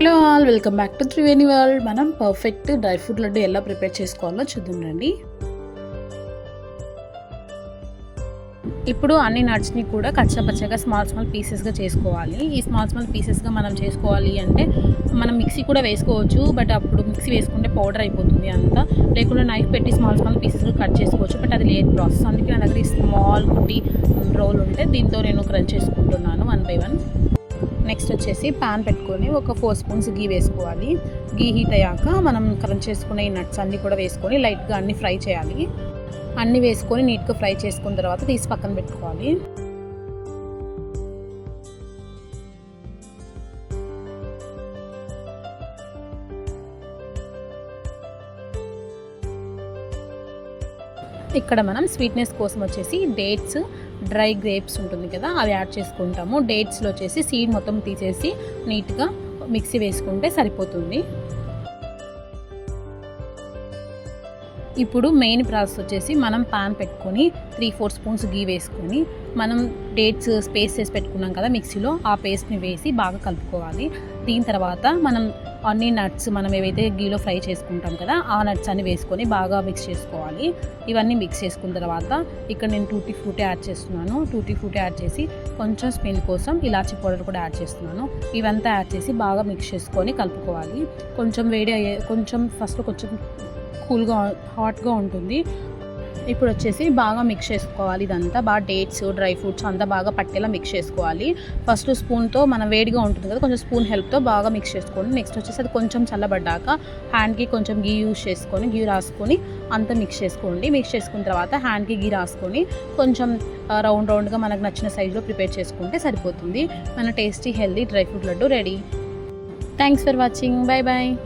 Hello all, welcome back to Triveni world. మనం perfect dry fruit laddu ఎలా prepare చేసుకోవాలో చూద్దాం రండి. ఇప్పుడు అన్ని నట్స్ని కూడా కచ్చపచ్చగా స్మాల్ పీసెస్గా చేసుకోవాలి. ఈ స్మాల్ పీసెస్గా మనం చేసుకోవాలి అంటే మనం మిక్సీ కూడా వేసుకోవచ్చు, బట్ అప్పుడు మిక్సీ వేసుకుంటే పౌడర్ అయిపోతుంది అంతా. లేకుండా నైఫ్ పెట్టి స్మాల్ పీసెస్గా కట్ చేసుకోవచ్చు, బట్ అది లేట్ ప్రాసెస్. అందుకే నా దగ్గర ఈ స్మాల్ కుట్టి రోల్ ఉంటే దీంతో నేను క్రంచ్ చేసుకుంటున్నాను 1 by 1. నెక్స్ట్ వచ్చేసి పాన్ పెట్టుకొని ఒక 4 స్పూన్స్ గీ వేసుకోవాలి. గీ హీట్ అయ్యాక మనం క్రంచ్ చేసుకున్న ఈ నట్స్ అన్నీ కూడా వేసుకొని లైట్గా అన్నీ ఫ్రై చేయాలి. అన్నీ వేసుకొని నీట్గా ఫ్రై చేసుకున్న తర్వాత తీసి పక్కన పెట్టుకోవాలి. ఇక్కడ మనం స్వీట్నెస్ కోసం వచ్చేసి డేట్స్, డ్రై గ్రేప్స్ ఉంటుంది కదా, అవి యాడ్ చేసుకుంటాము. డేట్స్లో వచ్చేసి సీడ్ మొత్తం తీసేసి నీట్గా మిక్సీ వేసుకుంటే సరిపోతుంది. ఇప్పుడు మెయిన్ ప్రాసెస్ వచ్చేసి మనం పాన్ పెట్టుకొని 3-4 స్పూన్స్ గీ వేసుకొని మనం డేట్స్ పేస్ట్ చేసి పెట్టుకున్నాం కదా మిక్సీలో, ఆ పేస్ట్ని వేసి బాగా కలుపుకోవాలి. దీని తర్వాత మనం అన్ని నట్స్ మనం ఏవైతే గీలో ఫ్రై చేసుకుంటాం కదా, ఆ నట్స్ అన్ని వేసుకొని బాగా మిక్స్ చేసుకోవాలి. ఇవన్నీ మిక్స్ చేసుకున్న తర్వాత ఇక్కడ నేను టూటీ ఫ్రూటీ యాడ్ చేస్తున్నాను. టూటీ ఫ్రూటీ యాడ్ చేసి కొంచెం స్మెల్ కోసం ఇలాచీ పౌడర్ కూడా యాడ్ చేస్తున్నాను. ఇవంతా యాడ్ చేసి బాగా మిక్స్ చేసుకొని కలుపుకోవాలి. కొంచెం వేడి కొంచెం ఫస్ట్లో కొంచెం కూల్గా హాట్గా ఉంటుంది. ఇప్పుడు వచ్చేసి బాగా మిక్స్ చేసుకోవాలి. ఇదంతా బాగా డేట్స్, డ్రై ఫ్రూట్స్ అంతా బాగా పట్టేలా మిక్స్ చేసుకోవాలి. ఫస్ట్ స్పూన్తో మనం వేడిగా ఉంటుంది కదా, కొంచెం స్పూన్ హెల్ప్తో బాగా మిక్స్ చేసుకోండి. నెక్స్ట్ వచ్చేసి అది కొంచెం చల్లబడ్డాక హ్యాండ్కి కొంచెం గీ యూజ్ చేసుకొని గీ రాసుకొని అంతా మిక్స్ చేసుకోండి. మిక్స్ చేసుకున్న తర్వాత హ్యాండ్కి గీ రాసుకొని కొంచెం రౌండ్గా మనకు నచ్చిన సైజులో ప్రిపేర్ చేసుకుంటే సరిపోతుంది. మన tasty healthy dry fruit laddu ready. Thanks for watching. Bye bye.